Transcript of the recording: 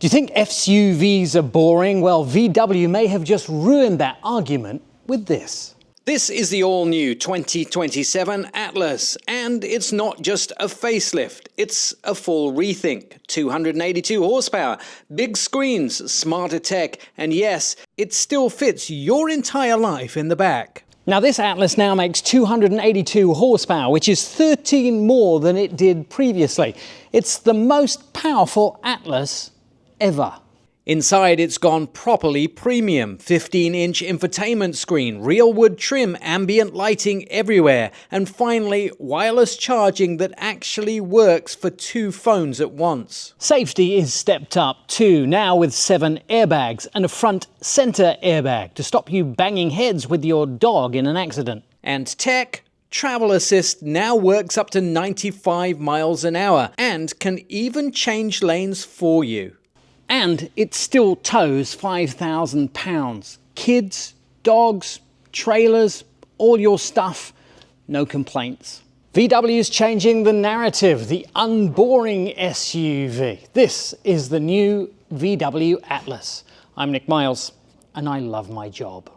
Do you think SUVs are boring? Well, VW may have just ruined that argument with this. This is the all-new 2027 Atlas, and it's not just a facelift, it's a full rethink. 282 horsepower, big screens, smarter tech, and yes, it still fits your entire life in the back. Now this Atlas now makes 282 horsepower, which is 13 more than it did previously. It's the most powerful Atlas ever. Inside, it's gone properly premium. 15-inch infotainment screen, real wood trim, ambient lighting everywhere, and finally, wireless charging that actually works for 2 phones at once. Safety is stepped up too, now with 7 airbags and a front center airbag to stop you banging heads with your dog in an accident. And tech, Travel Assist now works up to 95 miles an hour and can even change lanes for you. And it still tows 5,000 pounds. Kids, dogs, trailers, all your stuff, no complaints. VW's changing the narrative, the unboring SUV. This is the new VW Atlas. I'm Nik Miles, and I love my job.